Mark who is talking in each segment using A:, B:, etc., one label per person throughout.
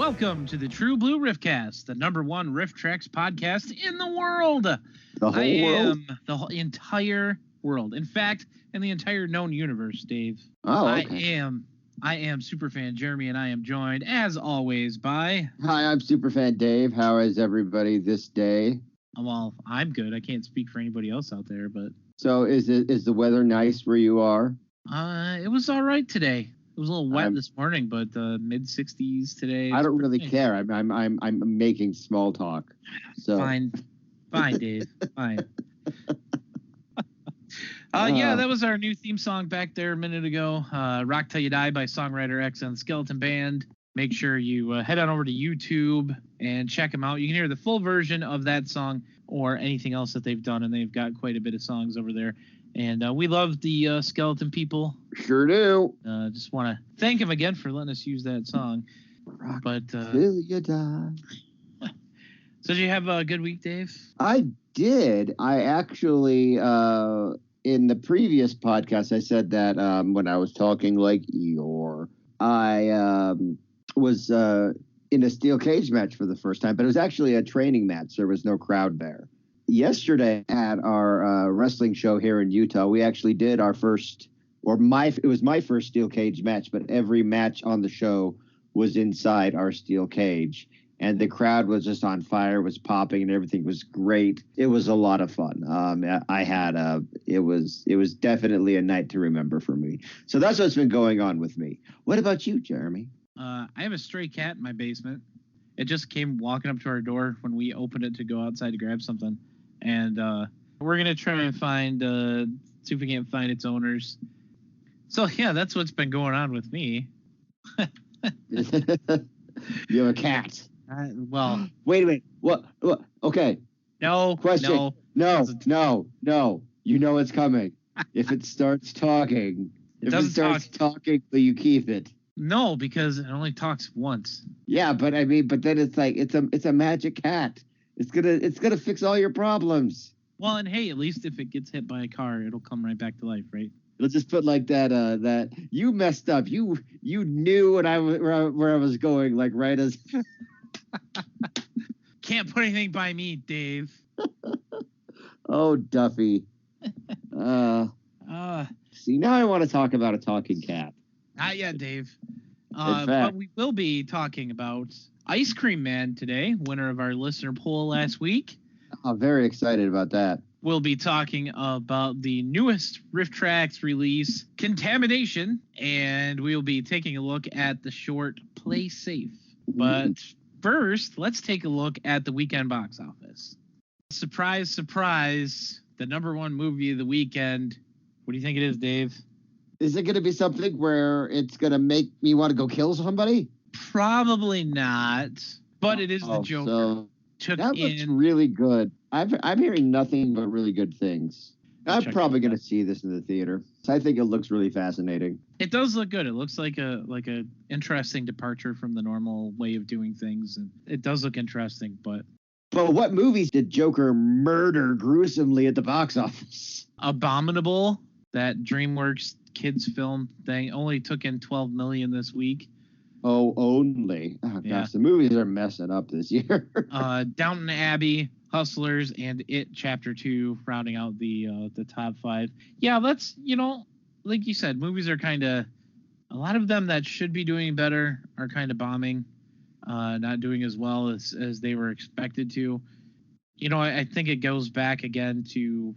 A: Welcome to the True Blue Riffcast, the number one RiffTrax podcast in the world.
B: The whole world?
A: The whole entire world. In fact, in the entire known universe, Dave.
B: Oh, okay.
A: I am superfan Jeremy, and I am joined, as always, by...
B: Hi, I'm superfan Dave. How is everybody this day?
A: Well, I'm good. I can't speak for anybody else out there, but...
B: So is the weather nice where you are?
A: It was all right today. It was a little wet this morning, but mid 60s today.
B: I don't really care. I'm making small talk. So
A: fine, Dave. Fine. Yeah, that was our new theme song back there a minute ago. Rock Till You Die by songwriter X and Skeleton Band. Make sure you head on over to YouTube and check them out. You can hear the full version of that song or anything else that they've done, and they've got quite a bit of songs over there. And we love the Skeleton people.
B: Sure do.
A: Just want to thank them again for letting us use that song.
B: Rock
A: but
B: till you die.
A: So did you have a good week, Dave?
B: I did. I actually, in the previous podcast, I said that when I was talking like Eeyore, I was in a steel cage match for the first time, but it was actually a training match. There was no crowd there. Yesterday at our wrestling show here in Utah, we actually did our first, it was my first steel cage match, but every match on the show was inside our steel cage. And the crowd was just on fire, was popping, and everything was great. It was a lot of fun. It was definitely a night to remember for me. So that's what's been going on with me. What about you, Jeremy?
A: I have a stray cat in my basement. It just came walking up to our door when we opened it to go outside to grab something. And we're going to try and see if we can't find its owners. So, yeah, that's what's been going on with me.
B: You have a cat.
A: Well.
B: Wait a minute. What? Okay.
A: No.
B: Question. No. You know it's coming. If it starts talking. If it starts talking, will you keep it?
A: No, because it only talks once.
B: Yeah, but then it's like it's a magic cat. It's gonna fix all your problems.
A: Well, and hey, at least if it gets hit by a car, it'll come right back to life, right?
B: It'll just put like that you messed up. You knew where I was going, like right as.
A: Can't put anything by me, Dave.
B: Oh, Duffy. See, now I want to talk about a talking cat.
A: Not yet, Dave. But we will be talking about Ice Cream Man today, winner of our listener poll last week.
B: I'm very excited about that.
A: We'll be talking about the newest RiffTrax release, Contamination, and we'll be taking a look at the short Play Safe. But first, let's take a look at the weekend box office. Surprise, surprise, the number one movie of the weekend. What do you think it is, Dave?
B: Is it going to be something where it's going to make me want to go kill somebody?
A: Probably not, but it is the Joker.
B: So that looks really good. I'm hearing nothing but really good things. I'm probably going to see this in the theater. I think it looks really fascinating.
A: It does look good. It looks like a interesting departure from the normal way of doing things, and it does look interesting. But
B: what movies did Joker murder gruesomely at the box office?
A: Abominable, that DreamWorks kids film thing, only took in $12 million this week.
B: Oh, only. Oh,
A: yeah.
B: Gosh, the movies are messing up this year.
A: Downton Abbey, Hustlers, and It Chapter 2 rounding out the top five. Yeah, that's, like you said, movies are kind of, a lot of them that should be doing better are kind of bombing, not doing as well as they were expected to. I think it goes back again to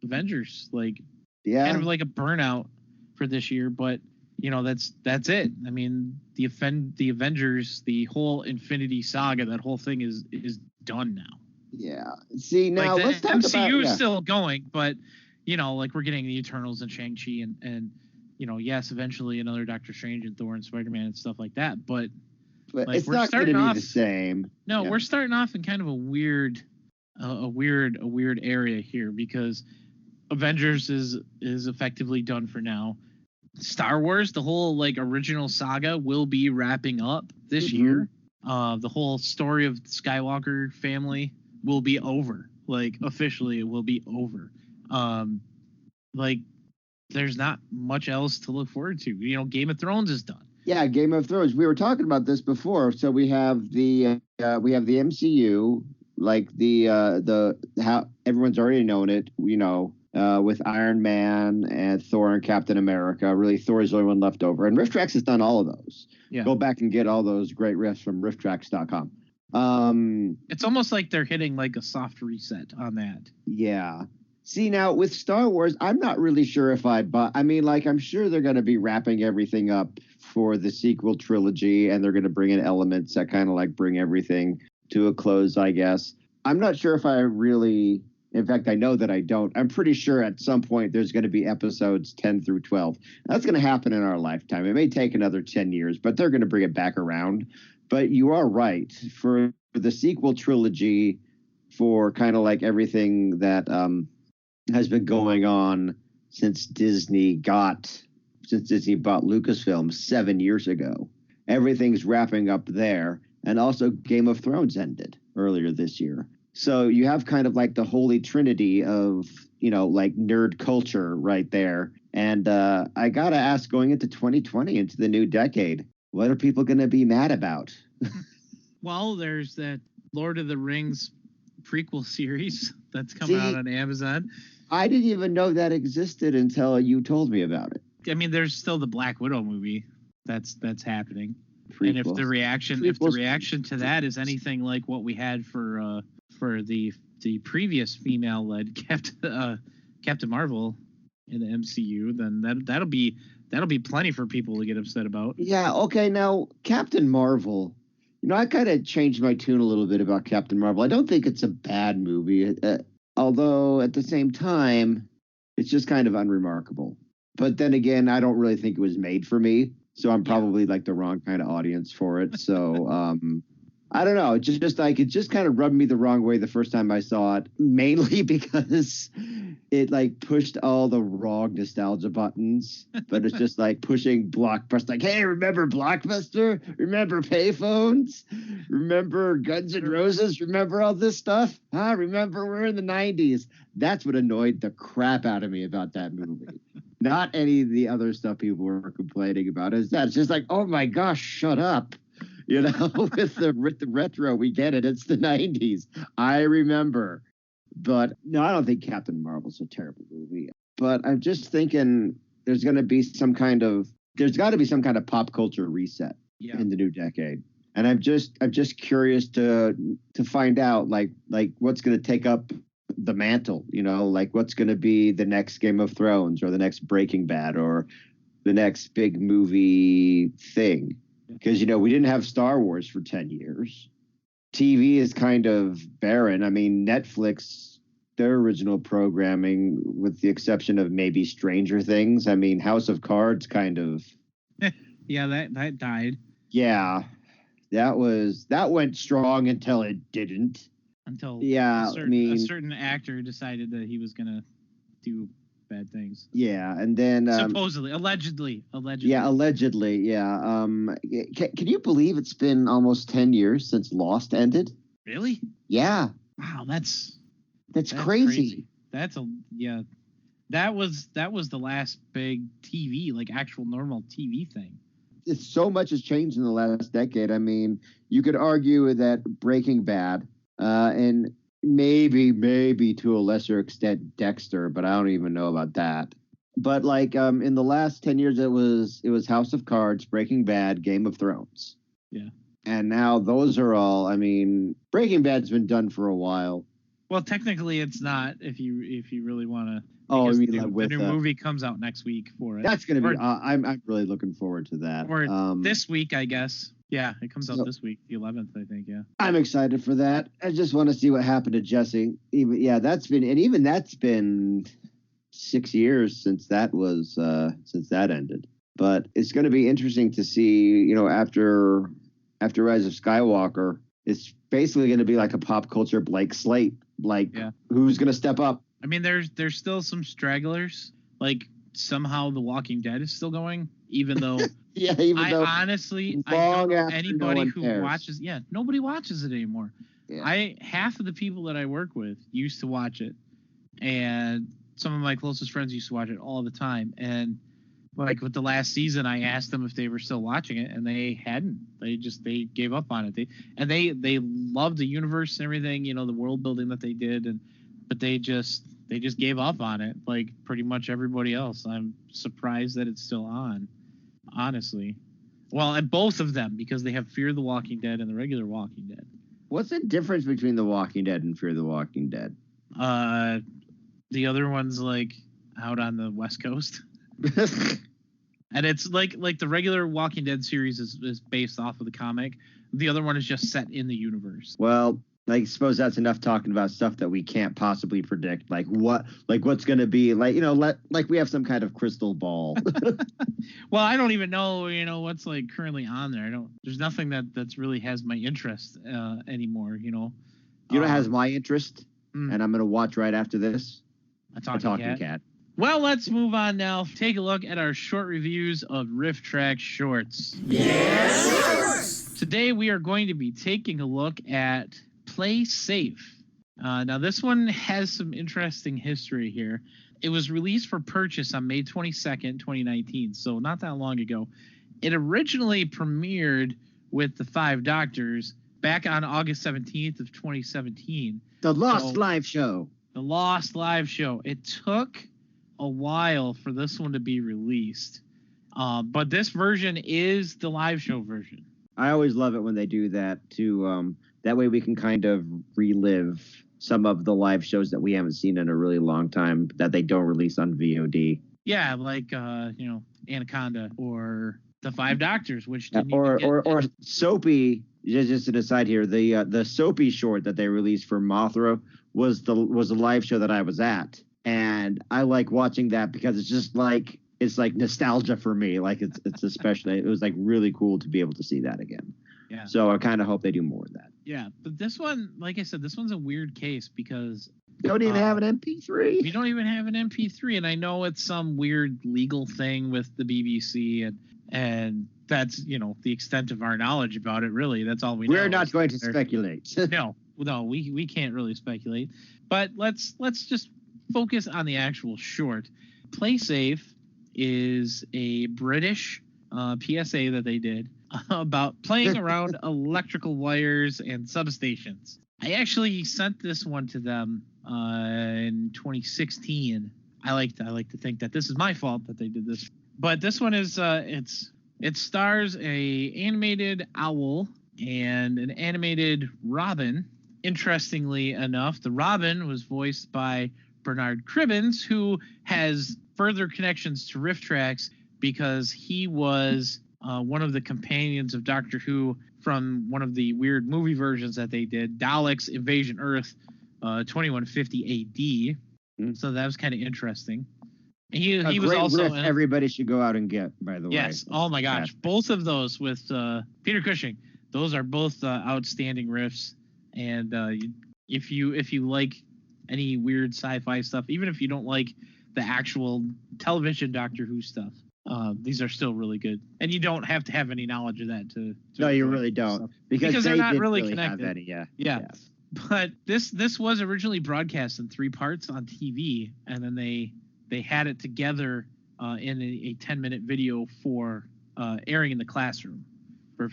A: Avengers, kind of like a burnout for this year, but that's it. I mean, the Avengers, the whole Infinity Saga, that whole thing is done now.
B: Yeah. See, now let's talk
A: MCU
B: about
A: is still going, but we're getting the Eternals and Shang-Chi and yes, eventually another Doctor Strange and Thor and Spider-Man and stuff like that, but
B: it's not going to be the same.
A: No, we're starting off in kind of a weird area here, because Avengers is effectively done for now. Star Wars, the whole original saga, will be wrapping up this year. The whole story of the Skywalker family will be over. Officially, it will be over. There's not much else to look forward to. Game of Thrones is done.
B: Yeah, Game of Thrones. We were talking about this before. So we have the MCU, like the how everyone's already known it. With Iron Man and Thor and Captain America. Really, Thor's the only one left over. And RiffTrax has done all of those.
A: Yeah.
B: Go back and get all those great riffs from RiffTrax.com.
A: It's almost like they're hitting like a soft reset on that.
B: Yeah. See, now with Star Wars, I'm not really sure if I'd buy. I mean, like, I'm sure they're going to be wrapping everything up for the sequel trilogy, and they're going to bring in elements that kind of like bring everything to a close, I guess. I'm not sure if I really. In fact, I know that I don't. I'm pretty sure at some point there's going to be episodes 10 through 12. That's going to happen in our lifetime. It may take another 10 years, but they're going to bring it back around. But you are right. For the sequel trilogy, for kind of like everything that has been going on since Disney bought Lucasfilm 7 years ago, everything's wrapping up there. And also Game of Thrones ended earlier this year. So you have kind of like the holy trinity of, like nerd culture right there. And I got to ask, going into 2020, into the new decade, what are people going to be mad about?
A: Well, there's that Lord of the Rings prequel series that's coming out on Amazon.
B: I didn't even know that existed until you told me about it.
A: I mean, there's still the Black Widow movie that's happening.
B: Prequels.
A: And if the reaction to that is anything like what we had for the previous female-led Captain Marvel in the MCU, then that'll be plenty for people to get upset about.
B: Yeah. Okay. Now, Captain Marvel. I kind of changed my tune a little bit about Captain Marvel. I don't think it's a bad movie, although at the same time, it's just kind of unremarkable. But then again, I don't really think it was made for me, so I'm probably like the wrong kind of audience for it. So I don't know. It just kind of rubbed me the wrong way the first time I saw it, mainly because it like pushed all the wrong nostalgia buttons. But it's just like pushing Blockbuster. Like, hey, remember Blockbuster? Remember payphones? Remember Guns N' Roses? Remember all this stuff? Remember we're in the 90s. That's what annoyed the crap out of me about that movie. Not any of the other stuff people were complaining about. It's just like, oh my gosh, shut up. With the retro, we get it. It's the 90s. I remember. But no, I don't think Captain Marvel's a terrible movie. But I'm just thinking there's got to be some kind of pop culture reset in the new decade. And I'm just curious to find out like what's going to take up the mantle, like what's going to be the next Game of Thrones or the next Breaking Bad or the next big movie thing. Because, we didn't have Star Wars for 10 years. TV is kind of barren. I mean, Netflix, their original programming, with the exception of maybe Stranger Things. I mean, House of Cards kind of.
A: Yeah, that died.
B: Yeah, that went strong until it didn't.
A: Until a certain actor decided that he was going to do bad things.
B: Yeah, and then
A: supposedly, allegedly.
B: Yeah, allegedly. Yeah. Can you believe it's been almost 10 years since Lost ended?
A: Really?
B: Yeah.
A: Wow, that's
B: crazy.
A: That was the last big TV, like actual normal TV thing.
B: It's so much has changed in the last decade. I mean, you could argue that Breaking Bad and maybe to a lesser extent Dexter, but I don't even know about that. But like in the last 10 years, it was House of Cards, Breaking Bad, Game of Thrones.
A: Yeah.
B: And now those are all. I mean, Breaking Bad's been done for a while.
A: Well, technically, it's not. If you really want to.
B: Oh, I mean,
A: the new movie comes out next week for it.
B: That's gonna be. I'm really looking forward to that.
A: Or this week, I guess. Yeah, it comes out this week, the 11th, I think. Yeah.
B: I'm excited for that. I just want to see what happened to Jesse. That's been 6 years since that ended. But it's going to be interesting to see. After Rise of Skywalker, it's basically going to be like a pop culture blank slate. Like, who's going to step up?
A: I mean, there's still some stragglers. Like, somehow The Walking Dead is still going, even though I honestly don't know anybody who watches. Yeah, nobody watches it anymore. Yeah. Half of the people that I work with used to watch it, and some of my closest friends used to watch it all the time. And Like with the last season, I asked them if they were still watching it, and they hadn't. They gave up on it. They loved the universe and everything, the world building that they did, but they just gave up on it, like pretty much everybody else. I'm surprised that it's still on, honestly. Well, and both of them, because they have Fear the Walking Dead and the regular Walking Dead.
B: What's the difference between The Walking Dead and Fear the Walking Dead?
A: The other one's like out on the West Coast. And it's like the regular Walking Dead series is based off of the comic. The other one is just set in the universe.
B: Well, I suppose that's enough talking about stuff that we can't possibly predict, like what's going to be, like we have some kind of crystal ball.
A: Well, I don't even know, what's like currently on there. There's nothing that's really has my interest anymore. You know what has my interest, and I'm going to watch right after this. A Talking Cat. Well, let's move on now. Take a look at our short reviews of RiffTrax shorts.
C: Yes!
A: Today we are going to be taking a look at Play Safe. Now this one has some interesting history here. It was released for purchase on May 22nd, 2019, so not that long ago. It originally premiered with the Five Doctors back on August 17th of 2017.
B: The Lost Live Show.
A: The Lost Live Show. It took a while for this one to be released, but this version is the live show version.
B: I always love it when they do that too. That way we can kind of relive some of the live shows that we haven't seen in a really long time that they don't release on VOD.
A: Yeah, like Anaconda or the Five Doctors, which didn't
B: or Soapy. Just an aside here, the Soapy short that they released for Mothra was the live show that I was at, and I like watching that because it's like nostalgia for me. Like it's especially, it was like really cool to be able to see that again.
A: Yeah.
B: So I kind of hope they do more of that.
A: Yeah, but this one, like I said, this one's a weird case because
B: you don't even have an MP3.
A: You don't even have an MP3, and I know it's some weird legal thing with the BBC, and that's the extent of our knowledge about it. Really, that's all we know.
B: We're not going to speculate.
A: No, we can't really speculate. But let's just focus on the actual short. Play Safe is a British PSA that they did about playing around electrical wires and substations. I actually sent this one to them in 2016. I like to think that this is my fault that they did this, but this one is it stars a animated owl and an animated robin. Interestingly enough, the robin was voiced by Bernard Cribbins, who has further connections to RiffTrax because he was one of the companions of Doctor Who from one of the weird movie versions that they did, Daleks Invasion Earth 2150 AD. So that was kind of interesting. He was also
B: everybody should go out and get, by the way.
A: Yes. Oh my gosh. Both of those with Peter Cushing. Those are both outstanding riffs. And if you like any weird sci-fi stuff, even if you don't like the actual television Doctor Who stuff, these are still really good. And you don't have to have any knowledge of that to no, you really don't. Because they're not really connected. Yeah. But this was originally broadcast in 3 parts on TV, and then they had it together in a 10-minute video for airing in the classroom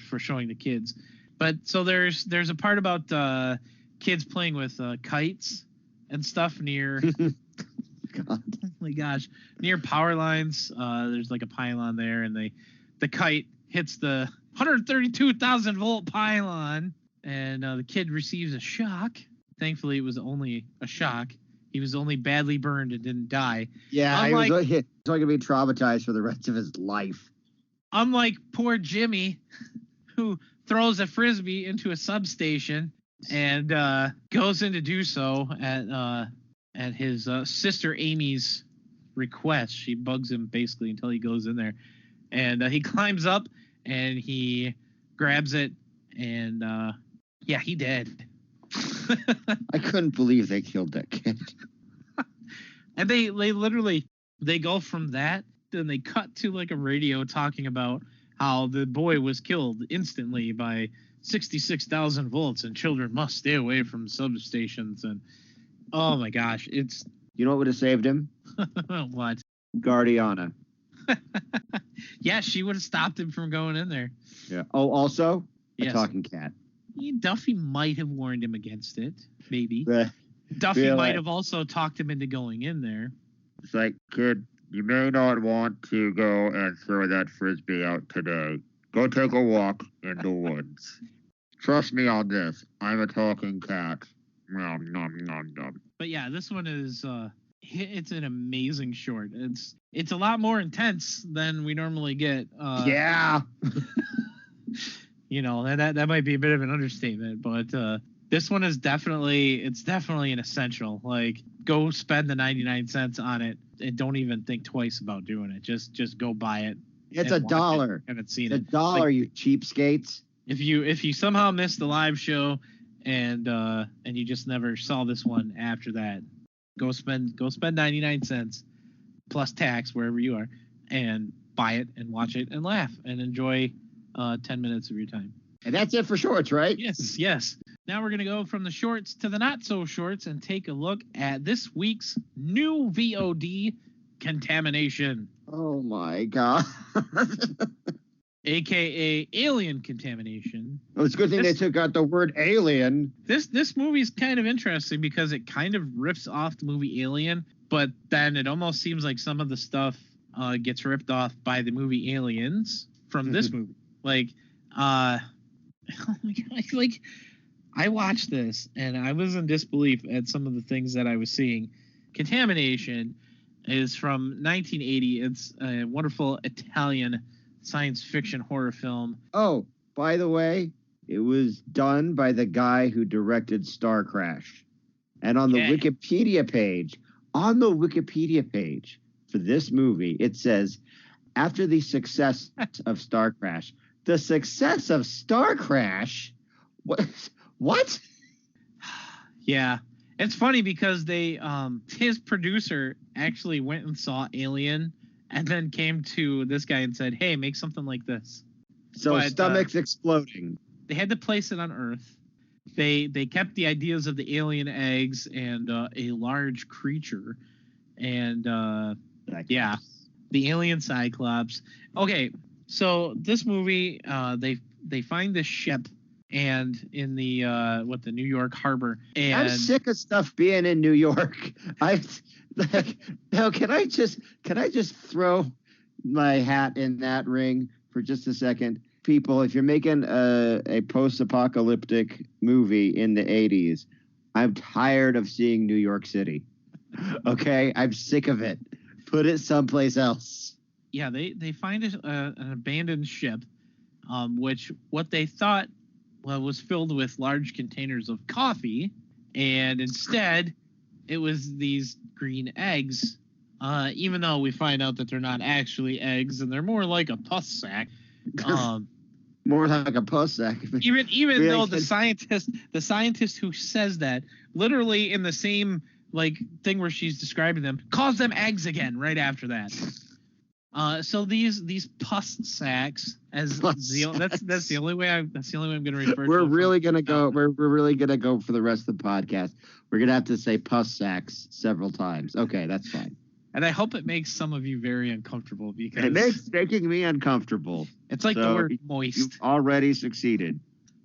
A: for showing the kids. But so there's a part about kids playing with kites and stuff near God. Oh my gosh, near power lines. There's like a pylon there, and the kite hits the 132,000 volt pylon, and the kid receives a shock. Thankfully, it was only a shock. He was only badly burned and didn't die.
B: Yeah, he's only going to be traumatized for the rest of his life.
A: Unlike poor Jimmy, who throws a frisbee into a substation and goes in to do so at his sister Amy's request. She bugs him basically until he goes in there, and he climbs up and he grabs it, and he dead.
B: I couldn't believe they killed that kid.
A: And they literally go from that, then they cut to like a radio talking about how the boy was killed instantly by 66,000 volts and children must stay away from substations. And oh my gosh, it's...
B: You know what would have saved him?
A: What?
B: Guardiana.
A: Yeah, she would have stopped him from going in there.
B: Yeah. Oh, also a
A: Yes.
B: talking cat.
A: Duffy might have warned him against it, maybe.
B: The-
A: Duffy
B: feel
A: might
B: like-
A: have also talked him into going in there.
D: It's like, kid, you may not want to go and throw that frisbee out today. Go take a walk in the woods. Trust me on this. I'm a talking cat. Nom, nom, nom, nom.
A: But yeah, this one is it's an amazing short. It's a lot more intense than we normally get.
B: yeah.
A: You know, that might be a bit of an understatement, but this one is definitely an essential. Like, go spend the 99 cents on it and don't even think twice about doing it. Just go buy it.
B: It's
A: and
B: a
A: watch
B: dollar.
A: it. Haven't seen
B: It's
A: it.
B: a dollar,
A: Like,
B: you cheapskates.
A: If you somehow missed the live show and you just never saw this one after that, go spend 99 cents plus tax wherever you are and buy it and watch it and laugh and enjoy 10 minutes of your time.
B: And that's it for shorts, right?
A: Yes. Now we're going to go from the shorts to the not so shorts and take a look at this week's new VOD, Contamination,
B: Oh my god.
A: aka Alien Contamination.
B: Well, it's a good thing they took out the word alien.
A: This movie is kind of interesting because it kind of rips off the movie Alien, but then it almost seems like some of the stuff gets ripped off by the movie Aliens from this movie. Like, oh my God, like, I watched this and I was in disbelief at some of the things that I was seeing. Contamination is from 1980. It's a wonderful Italian science fiction horror film.
B: Oh, by the way, it was done by the guy who directed Star Crash. And on the
A: Yeah.
B: Wikipedia page for this movie, it says, after the success of Star Crash, the success of Star Crash? What?
A: Yeah. It's funny because they his producer actually went and saw Alien and then came to this guy and said, "Hey, make something like this."
B: So
A: But,
B: stomachs exploding.
A: They had to place it on Earth. They kept the ideas of the alien eggs and a large creature and yeah, the alien Cyclops. Okay, so this movie, they find this ship and in the the New York harbor, and
B: I'm sick of stuff being in New York. Can I just throw my hat in that ring for just a second? People, if you're making a post-apocalyptic movie in the 80s, I'm tired of seeing New York City. Okay? I'm sick of it. Put it someplace else.
A: yeah, they find an abandoned ship, which what they thought was filled with large containers of coffee, and instead it was these green eggs. Even though we find out that they're not actually eggs and they're more like a pus sack.
B: More like a puss sack.
A: Even
B: Really?
A: though the scientist who says that literally in the same like thing where she's describing them calls them eggs again right after that. So these pus sacks that's the only way I'm going to refer to
B: We're
A: it.
B: really gonna go. We're really gonna go for the rest of the podcast. We're gonna have to say pus sacks several times. Okay, that's fine.
A: And I hope it makes some of you very uncomfortable because
B: It's making me uncomfortable.
A: it's like the
B: So,
A: word moist.
B: You've already succeeded.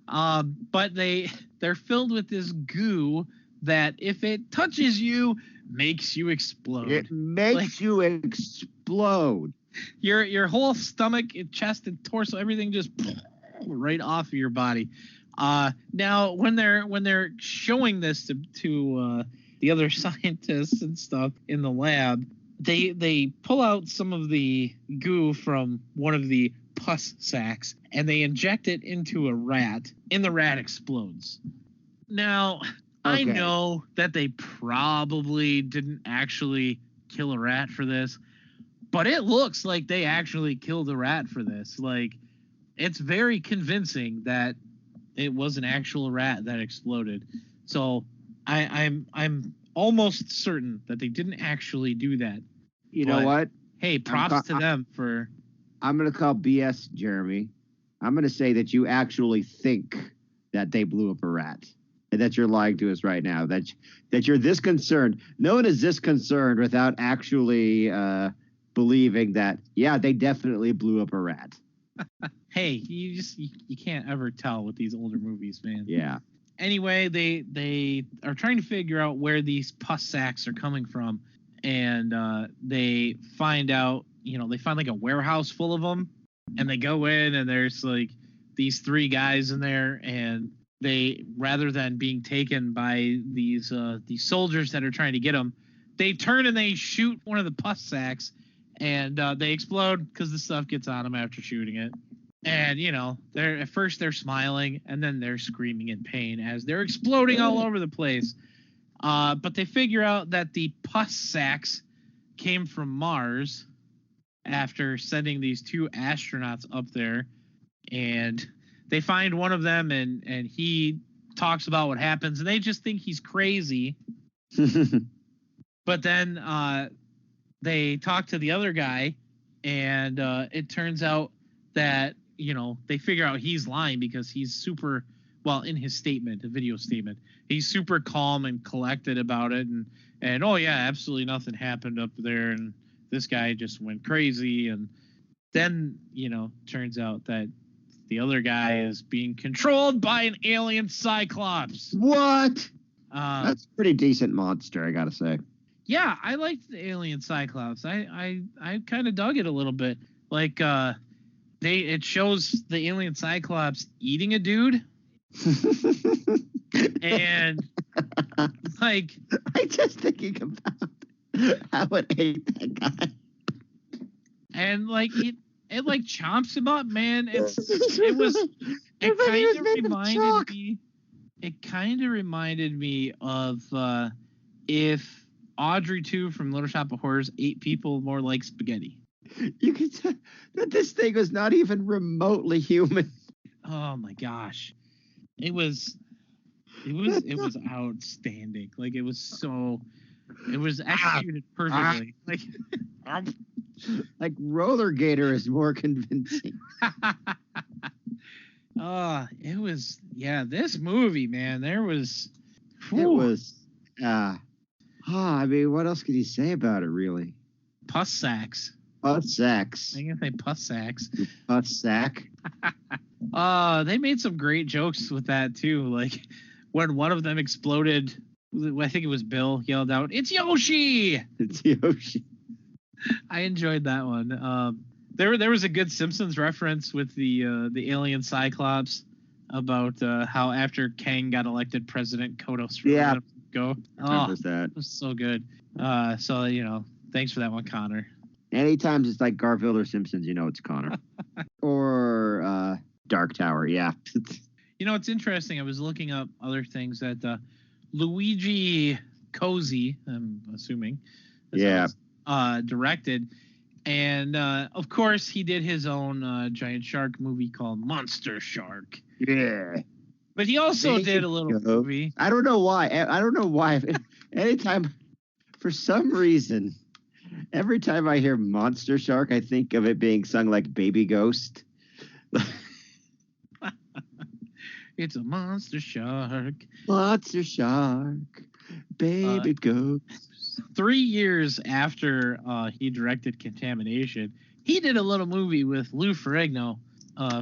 A: But they're filled with this goo that if it touches you makes you explode.
B: It makes you explode.
A: Your whole stomach, chest, and torso, everything just right off of your body. Now when they're showing this to the other scientists and stuff in the lab, they pull out some of the goo from one of the pus sacks and they inject it into a rat, and the rat explodes. Now, I
B: Okay.
A: know that they probably didn't actually kill a rat for this, but it looks like they actually killed a rat for this. Like, it's very convincing that it was an actual rat that exploded. So I'm almost certain that they didn't actually do that.
B: You know
A: But-
B: what?
A: Hey, props to them for.
B: I'm gonna call BS, Jeremy. I'm gonna say that you actually think that they blew up a rat, and that you're lying to us right now. That you're this concerned. No one is this concerned without actually believing that, yeah, they definitely blew up a rat.
A: Hey, you can't ever tell with these older movies, man.
B: Yeah.
A: Anyway, they are trying to figure out where these pus sacks are coming from, and they find out, they find like a warehouse full of them, and they go in, and there's like these 3 guys in there, and they, rather than being taken by these soldiers that are trying to get them, they turn and they shoot one of the pus sacks, and they explode because the stuff gets on them after shooting it. And, they're at first they're smiling, and then they're screaming in pain as they're exploding all over the place. But they figure out that the pus sacks came from Mars after sending these 2 astronauts up there. And they find one of them, and he talks about what happens, and they just think he's crazy. But then they talk to the other guy, and it turns out that, they figure out he's lying because he's super, well, in his statement, a video statement, he's super calm and collected about it. And oh, yeah, absolutely nothing happened up there. And this guy just went crazy. And then, turns out that the other guy is being controlled by an alien cyclops.
B: What? That's a pretty decent monster, I gotta say.
A: Yeah, I liked the alien cyclops. I kind of dug it a little bit. Like, it shows the alien cyclops eating a dude. And like,
B: I just thinking about how it ate that guy.
A: And like it like chomps him up, man. It kind of reminded me of if Audrey 2 from Little Shop of Horrors ate people more like spaghetti.
B: You can tell that this thing was not even remotely human.
A: Oh my gosh. It was outstanding. Like, it was executed perfectly.
B: Like Roller Gator is more convincing.
A: It was, this movie, man, there was,
B: it was, I mean, what else could you say about it, really?
A: Pus sacks.
B: Pus sacks.
A: I can say pus sacks.
B: Pus sack.
A: They made some great jokes with that too. Like, when one of them exploded, I think it was Bill, yelled out, "It's Yoshi!"
B: It's Yoshi.
A: I enjoyed that one. There was a good Simpsons reference with the alien Cyclops about how after Kang got elected president, Kodos let him go.
B: That.
A: It was so good. So thanks for that one, Connor.
B: Anytime it's like Garfield or Simpsons, it's Connor. Or Dark Tower, yeah.
A: It's interesting. I was looking up other things that Luigi Cozy, I'm assuming, directed. And, of course, he did his own giant shark movie called Monster Shark.
B: Yeah.
A: But he also did a little movie.
B: I don't know why. Anytime, for some reason, every time I hear Monster Shark, I think of it being sung like Baby Ghost.
A: It's a monster shark.
B: Monster shark. Baby Ghost.
A: 3 years after he directed Contamination, he did a little movie with Lou Ferrigno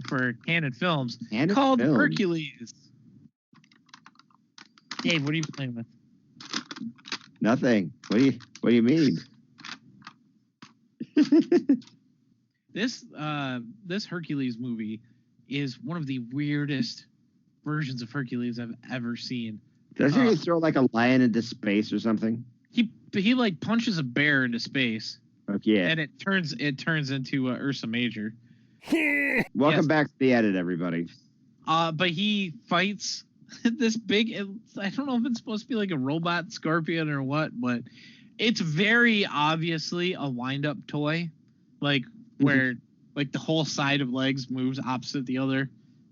A: for Canon Films called Hercules. Dave, what are you playing with?
B: Nothing. What do you mean?
A: This Hercules movie is one of the weirdest versions of Hercules I've ever seen.
B: Doesn't he throw like a lion into space or something?
A: He like punches a bear into space.
B: Okay.
A: And it turns into Ursa Major.
B: Welcome back to the edit, everybody.
A: But he fights this big. I don't know if it's supposed to be like a robot scorpion or what, but it's very obviously a wind-up toy, like where like the whole side of legs moves opposite the other,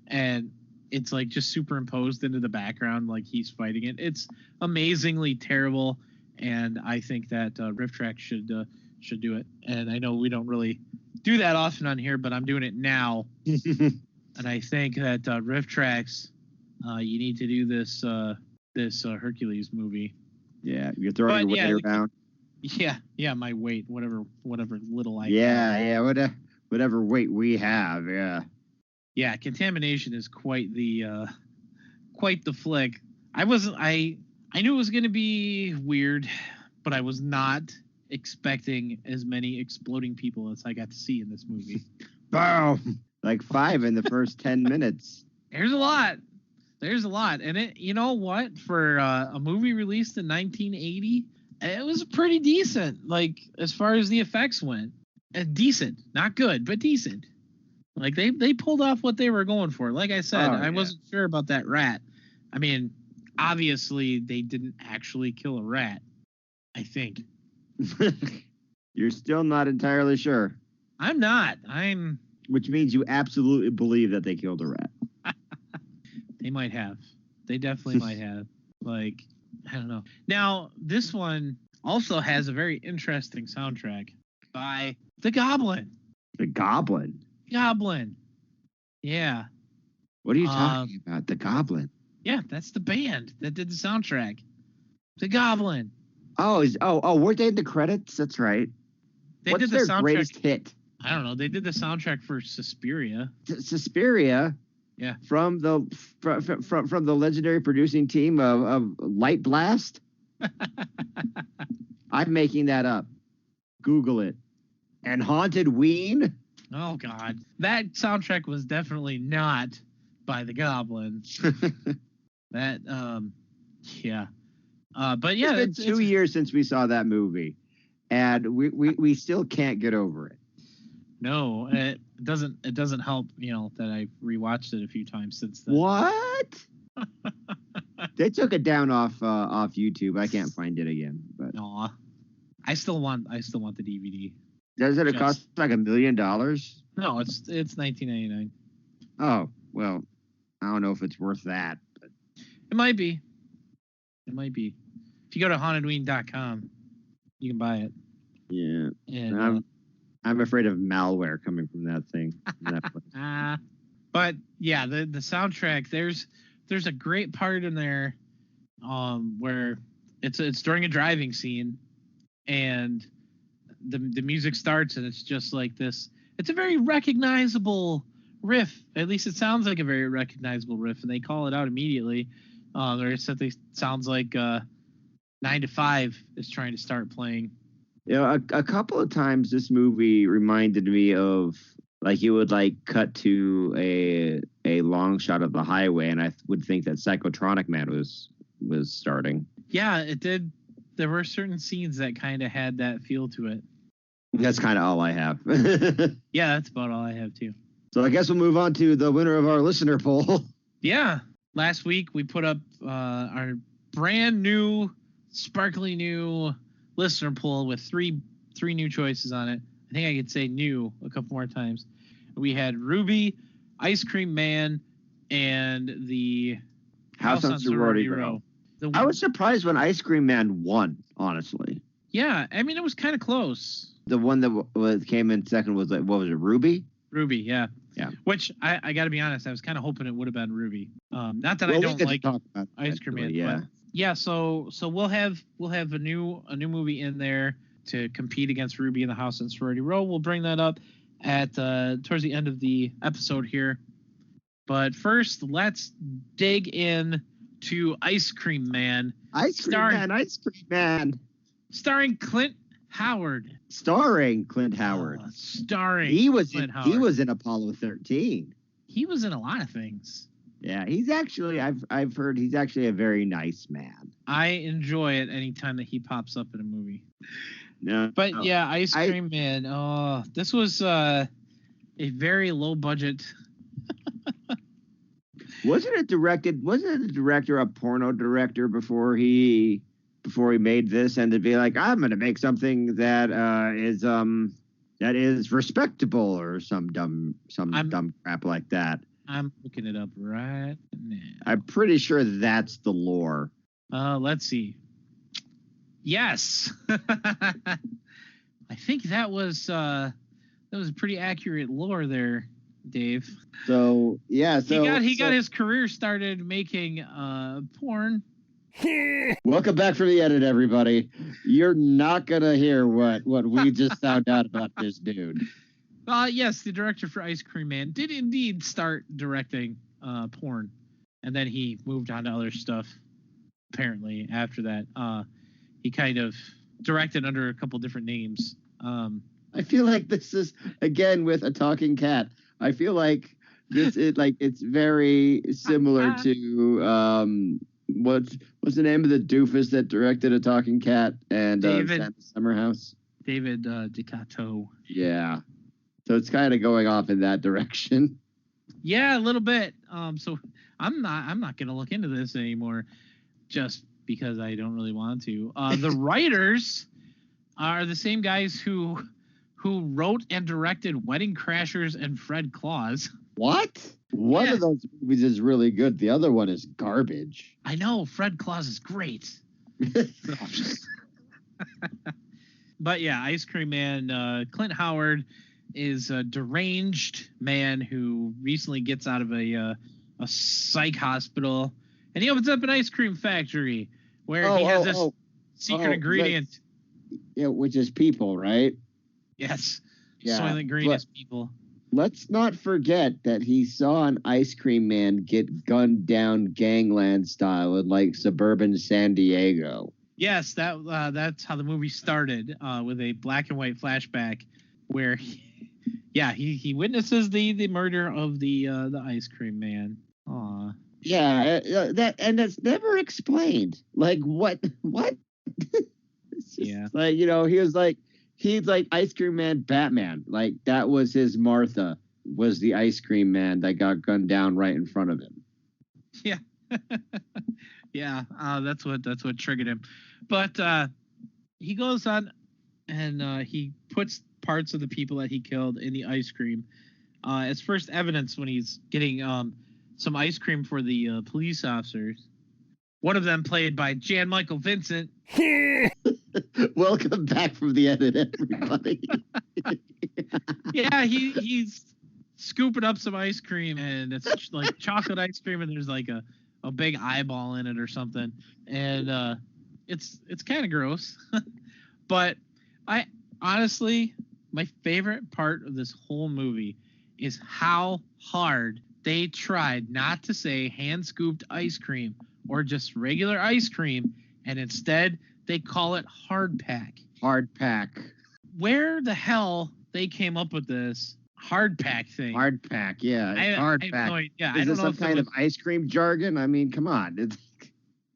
A: and it's like just superimposed into the background like he's fighting it. It's amazingly terrible, and I think that RiffTrax should do it. And I know we don't really do that often on here, but I'm doing it now. And I think that RiffTrax, you need to do this Hercules movie.
B: Yeah, you're throwing your weight around.
A: Yeah, my weight, whatever little I have.
B: Yeah, whatever weight we have, yeah.
A: Yeah, Contamination is quite the flick. I knew it was going to be weird, but I was not expecting as many exploding people as I got to see in this movie.
B: Boom! Like 5 in the first 10 minutes.
A: There's a lot. And it, you know what? For a movie released in 1980, it was pretty decent. Like, as far as the effects went, decent, not good, but decent. Like they pulled off what they were going for. Like I said, I wasn't sure about that rat. I mean, obviously they didn't actually kill a rat. I think.
B: You're still not entirely sure.
A: I'm not.
B: Which means you absolutely believe that they killed a rat.
A: They might have. They definitely might have. Like, I don't know. Now, this one also has a very interesting soundtrack by The Goblin.
B: The Goblin?
A: Goblin. Yeah.
B: What are you talking about? The Goblin?
A: Yeah, that's the band that did the soundtrack. The Goblin.
B: Weren't they in the credits? That's right. What's
A: did the
B: their
A: soundtrack,
B: greatest hit?
A: I don't know. They did the soundtrack for Suspiria.
B: Suspiria?
A: Yeah.
B: From the legendary producing team of Light Blast? I'm making that up. Google it. And Haunted Ween?
A: Oh, God. That soundtrack was definitely not by the Goblin. That, yeah. But yeah.
B: It's been 2 years since we saw that movie. And we still can't get over it.
A: No, it doesn't help, that I rewatched it a few times since then.
B: What? They took it down off YouTube. I can't find it again. But
A: Aw. I still want the DVD.
B: Does it cost like $1 million?
A: No, it's $19.99.
B: Oh, well, I don't know if it's worth that. But
A: it might be. If you go to hauntedween.com, you can buy it.
B: Yeah.
A: And
B: I'm afraid of malware coming from that thing.
A: But yeah, the soundtrack, there's a great part in there where it's during a driving scene, and the music starts, and it's just like this. It's a very recognizable riff. At least it sounds like a very recognizable riff, and they call it out immediately. They said they sounds like 9 to 5 is trying to start playing.
B: A couple of times this movie reminded me of, like, you would like cut to a long shot of the highway, and I would think that Psychotronic Man was starting.
A: Yeah, it did. There were certain scenes that kind of had that feel to it.
B: That's kind of all I have.
A: Yeah, that's about all I have too.
B: So I guess we'll move on to the winner of our listener poll.
A: Yeah, last week we put up our brand new, sparkly new listener poll with three new choices on it. I think I could say new a couple more times. We had Ruby, Ice Cream Man, and the
B: House on Sorority Row. I was surprised when Ice Cream Man won, honestly.
A: Yeah, I mean, it was kind of close.
B: The one that came in second was, like, what was it, Ruby?
A: Ruby, yeah.
B: Yeah.
A: Which I got to be honest, I was kind of hoping it would have been Ruby. Not that I don't like Ice Cream Man.
B: Yeah.
A: But yeah. So we'll have a new movie in there to compete against Ruby in the House on Sorority Row. We'll bring that up at towards the end of the episode here. But first, let's dig in to Ice Cream Man.
B: Ice Cream Man.
A: Starring Clint Howard.
B: Starring Clint Howard. He was in Apollo 13.
A: He was in a lot of things.
B: Yeah, he's actually, I've heard he's actually a very nice man.
A: I enjoy it anytime that he pops up in a movie.
B: No,
A: but yeah, Ice Cream Man. Oh, this was a very low budget.
B: Wasn't it the director a porno director before he made this, and to be like, I'm going to make something that is respectable or some dumb crap like that.
A: I'm looking it up right now.
B: I'm pretty sure that's the lore.
A: Let's see. Yes. I think that was a pretty accurate lore there, Dave.
B: So yeah,
A: he got his career started making porn.
B: Welcome back from the edit, everybody. You're not going to hear what we just found out about this dude.
A: Yes, the director for Ice Cream Man did indeed start directing porn. And then he moved on to other stuff, apparently, after that. He kind of directed under a couple different names.
B: I feel like this is, again, with a talking cat. I feel like it's very similar to what's the name of the doofus that directed A Talking Cat and Santa Summer House?
A: David DeCato.
B: Yeah. So it's kind of going off in that direction.
A: Yeah, a little bit. So I'm not gonna look into this anymore, just because I don't really want to. The writers are the same guys who wrote and directed Wedding Crashers and Fred Claus.
B: What? One of those movies is really good. The other one is garbage.
A: I know. Fred Claus is great. But yeah, Ice Cream Man, Clint Howard is a deranged man who recently gets out of a psych hospital, and he opens up an ice cream factory where he has this secret ingredient.
B: Yeah, which is people, right?
A: Yes.
B: Yeah.
A: Soylent Green is people.
B: Let's not forget that he saw an Ice Cream Man get gunned down gangland style in like suburban San Diego.
A: Yes, that's how the movie started, with a black and white flashback where he witnesses the murder of the Ice Cream Man. Aw.
B: Yeah, that's never explained. Like what?
A: Yeah.
B: Like, you know, he's like Ice Cream Man Batman. Like that was his Martha, was the Ice Cream Man that got gunned down right in front of him.
A: Yeah. Yeah, that's what triggered him. But he goes on and he puts parts of the people that he killed in the ice cream as first evidence when he's getting some ice cream for the police officers. One of them played by Jan Michael Vincent.
B: Welcome back from the edit, everybody.
A: Yeah, he's scooping up some ice cream, and it's like chocolate ice cream, and there's like a big eyeball in it or something, and it's kind of gross. But I honestly, my favorite part of this whole movie is how hard they tried not to say hand scooped ice cream or just regular ice cream, and instead they call it hard pack.
B: Hard pack.
A: Where the hell they came up with this hard pack thing?
B: Hard pack, yeah. Hard pack. Is this some kind of ice cream jargon? I mean, come on.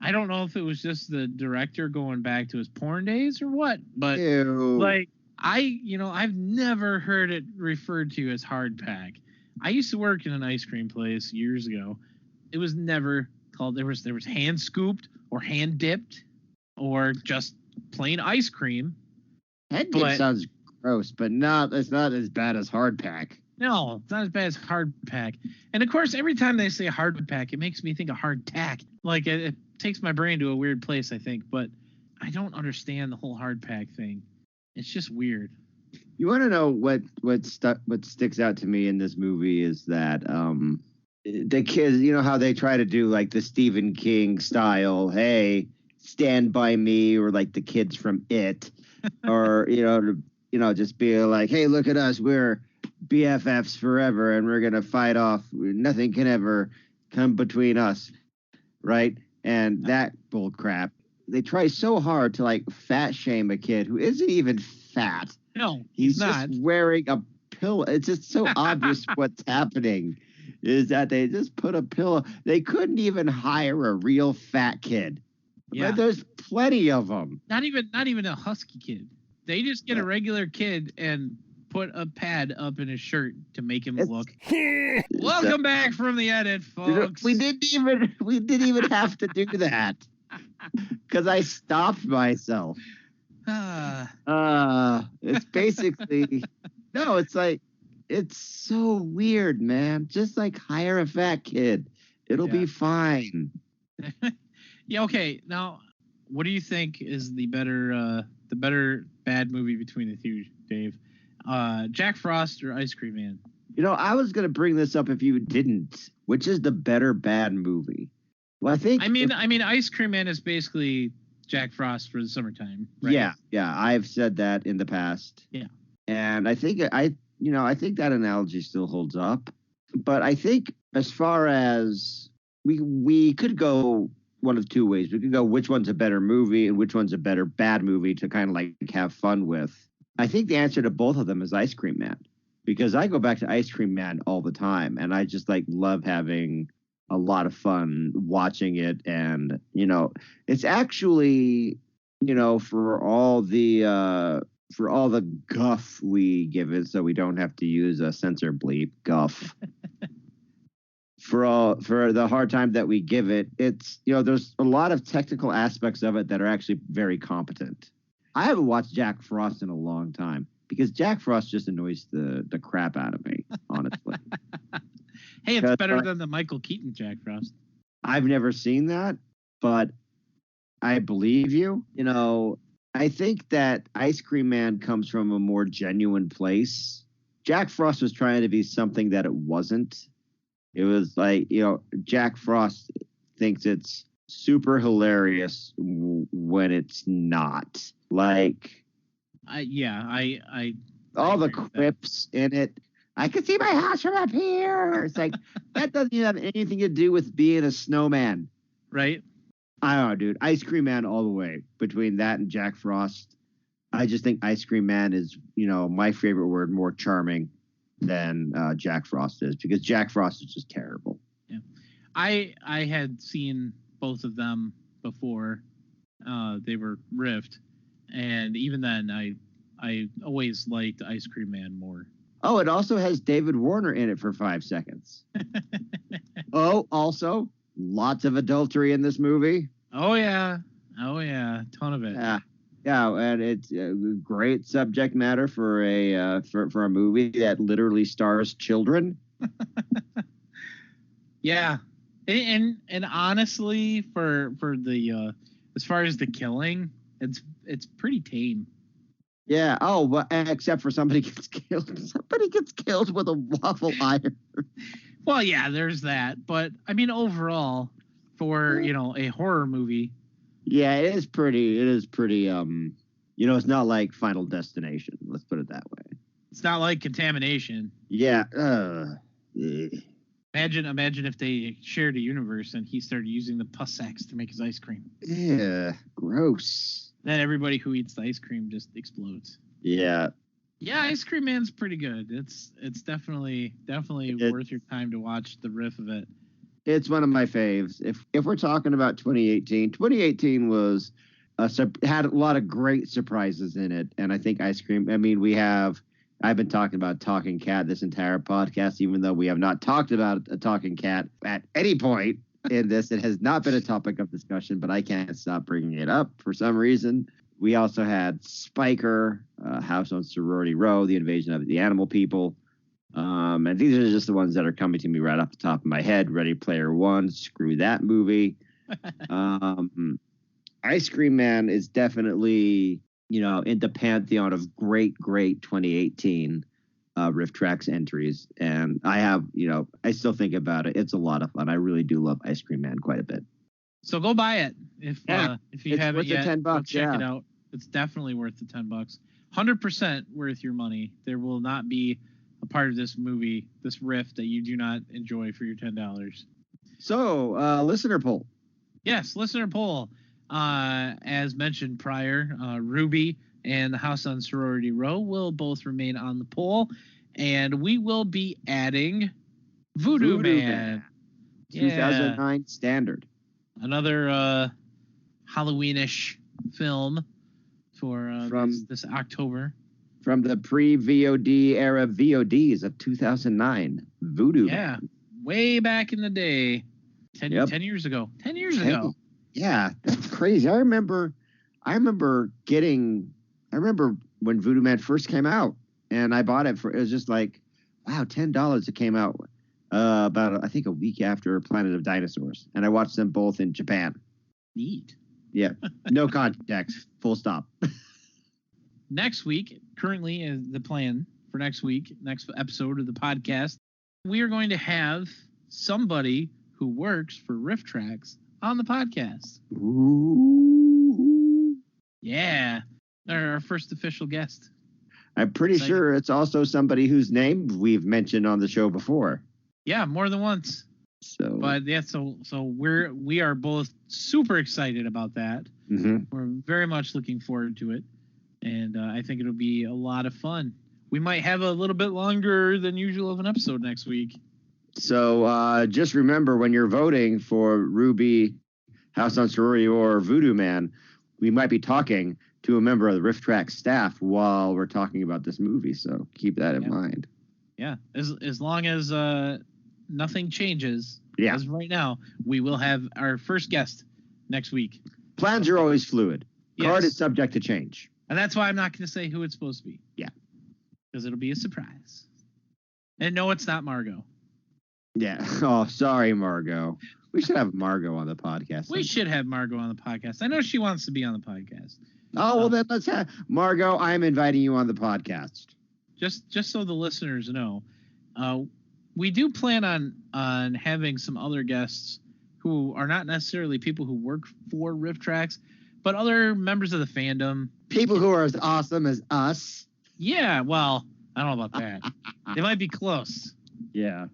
A: I don't know if it was just the director going back to his porn days or what, but
B: Ew.
A: like I've never heard it referred to as hard pack. I used to work in an ice cream place years ago. It was never called. There was hand scooped or hand dipped or just plain ice cream.
B: Hand dip sounds gross, but it's not as bad as hard pack.
A: No, it's not as bad as hard pack. And of course, every time they say hard pack, it makes me think of hard tack. Like it takes my brain to a weird place, I think. But I don't understand the whole hard pack thing. It's just weird.
B: You want to know what sticks out to me in this movie is that the kids, you know how they try to do like the Stephen King style, hey, Stand By Me, or like the kids from It, or just be like, hey, look at us, we're BFFs forever, and we're gonna fight off. Nothing can ever come between us, right? And that bull crap. They try so hard to like fat shame a kid who isn't even fat.
A: No,
B: he's just wearing a pillow. It's just so obvious what's happening is that they just put a pillow. They couldn't even hire a real fat kid. Yeah, but there's plenty of them.
A: Not even a husky kid. They just get a regular kid and put a pad up in his shirt to make him look. Welcome back from the edit, folks.
B: We didn't even have to do that because I stopped myself. It's basically no. It's like it's so weird, man. Just like hire a fat kid. It'll be fine.
A: Yeah. Okay. Now, what do you think is the better bad movie between the two, Dave? Jack Frost or Ice Cream Man?
B: You know, I was gonna bring this up if you didn't. Which is the better bad movie? Well, I think.
A: I mean, Ice Cream Man is basically Jack Frost for the summertime. Right?
B: Yeah. I've said that in the past.
A: Yeah.
B: And I think I think that analogy still holds up. But I think as far as we could go one of two ways. We could go which one's a better movie and which one's a better bad movie to kind of like have fun with. I think the answer to both of them is Ice Cream Man, because I go back to Ice Cream Man all the time, and I just like love having a lot of fun watching it. And it's actually, for all the guff we give it, so we don't have to use a censor bleep, guff. For the hard time that we give it, it's there's a lot of technical aspects of it that are actually very competent. I haven't watched Jack Frost in a long time because Jack Frost just annoys the crap out of me, honestly.
A: Hey, it's better than the Michael Keaton Jack Frost.
B: I've never seen that, but I believe you. I think that Ice Cream Man comes from a more genuine place. Jack Frost was trying to be something that it wasn't. It was like, Jack Frost thinks it's super hilarious when it's not. Like,
A: I
B: all the quips in it. I can see my house from up here. It's like, that doesn't even have anything to do with being a snowman.
A: Right?
B: I don't know, dude. Ice Cream Man all the way. Between that and Jack Frost, I just think Ice Cream Man is, my favorite word, more charming than Jack Frost is, because Jack Frost is just terrible.
A: Yeah. I had seen both of them before they were riffed, and even then I always liked Ice Cream Man more.
B: Oh, it also has David Warner in it for 5 seconds. Oh, also, lots of adultery in this movie.
A: Oh yeah, ton of it.
B: Yeah, and it's a great subject matter for a movie that literally stars children.
A: Yeah, and honestly, for the as far as the killing, it's pretty tame.
B: Yeah. Oh, well, except for somebody gets killed. Somebody gets killed with a waffle iron.
A: Well, yeah, there's that, but I mean, overall, for a horror movie.
B: Yeah, it is pretty. It's not like Final Destination. Let's put it that way.
A: It's not like Contamination.
B: Yeah.
A: Imagine if they shared a universe and he started using the pus sacks to make his ice cream.
B: Yeah, gross.
A: Then everybody who eats the ice cream just explodes.
B: Yeah.
A: Yeah, Ice Cream Man's pretty good. It's definitely worth your time to watch the riff of it.
B: It's one of my faves. If we're talking about 2018 was had a lot of great surprises in it, and I think Ice Cream. I mean, I've been talking about Talking Cat this entire podcast, even though we have not talked about a talking cat at any point in this. It has not been a topic of discussion, but I can't stop bringing it up for some reason. We also had Spiker, House on Sorority Row, The Invasion of the Animal People. And these are just the ones that are coming to me right off the top of my head. Ready Player One, screw that movie. Ice Cream Man is definitely, in the pantheon of great 2018 RiffTrax entries. And I have, I still think about it. It's a lot of fun. I really do love Ice Cream Man quite a bit.
A: So go buy it if you haven't yet.
B: $10,
A: check it out. It's definitely worth the $10. 100% worth your money. There will not be a part of this movie, this riff, that you do not enjoy for your $10.
B: So, listener poll.
A: Yes, listener poll. As mentioned prior, Ruby and the House on Sorority Row will both remain on the poll, and we will be adding Voodoo Man.
B: 2009 standard.
A: Another Halloweenish film for this October.
B: From the pre-VOD era VODs of 2009. Voodoo Man.
A: Way back in the day. 10 years ago. 10 years ago.
B: Yeah, that's crazy. I remember when Voodoo Man first came out, and I bought it was just like, wow, $10. It came out about, I think, a week after Planet of Dinosaurs, and I watched them both in Japan.
A: Neat.
B: Yeah, no context, full stop.
A: Next week, currently is the plan for next episode of the podcast, we are going to have somebody who works for RiffTrax on the podcast.
B: Ooh.
A: Yeah. Our first official guest.
B: I'm pretty
A: Exciting.
B: sure it's also somebody whose name we've mentioned on the show before.
A: Yeah, more than once.
B: So,
A: But yeah, so we are both super excited about that.
B: mhm.
A: We're very much looking forward to it, and I think it'll be a lot of fun. We might have a little bit longer than usual of an episode next week.
B: So just remember when you're voting for Ruby, House on Sorority, or Voodoo Man, we might be talking to a member of the RiffTrax staff while we're talking about this movie. So keep that in mind.
A: Yeah, as long as nothing changes,
B: Yeah.
A: as of right now, we will have our first guest next week.
B: Plans are always fluid. Card
A: Yes.
B: is subject to change.
A: And that's why I'm not going to say who it's supposed to be.
B: Yeah.
A: Because it'll be a surprise. And no, it's not Margot.
B: Yeah. Oh, sorry, Margot. We should have Margot on the podcast.
A: We should have Margot on the podcast. I know she wants to be on the podcast.
B: Oh, well, then let's have Margot. I'm inviting you on the podcast.
A: Just so the listeners know, we do plan on having some other guests who are not necessarily people who work for RiffTrax, but other members of the fandom.
B: People who are as awesome as us.
A: Yeah, well, I don't know about that. They might be close.
B: Yeah.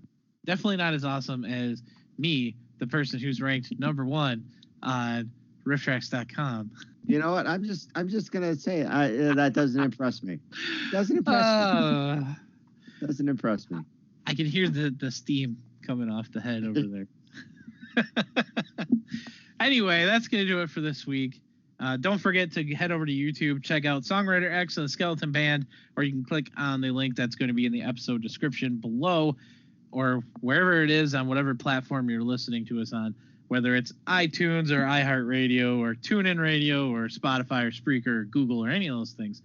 A: Definitely not as awesome as me, the person who's ranked number 1 on RiffTrax.com.
B: You know what? I'm just gonna say that doesn't impress me. Doesn't impress me. Doesn't impress me.
A: I can hear the steam coming off the head over there. Anyway, that's going to do it for this week. Don't forget to head over to YouTube, check out Songwriter X and the Skeleton Band, or you can click on the link that's going to be in the episode description below, or wherever it is on whatever platform you're listening to us on, whether it's iTunes or iHeartRadio or TuneIn Radio or Spotify or Spreaker or Google or any of those things.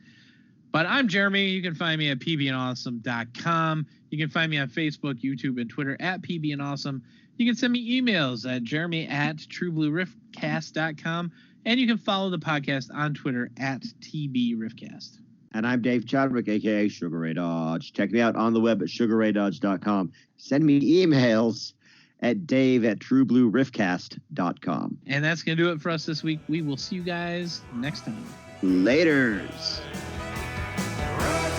A: But I'm Jeremy. You can find me at pbandawesome.com. You can find me on Facebook, YouTube, and Twitter at pbandawesome. You can send me emails at jeremy@trueblueriffcast.com. And you can follow the podcast on Twitter at tbriffcast.
B: And I'm Dave Chadwick, a.k.a. Sugar Ray Dodge. Check me out on the web at sugarraydodge.com. Send me emails at dave@trueblueriffcast.com.
A: And that's going to do it for us this week. We will see you guys next time.
B: Laters.
C: Rock,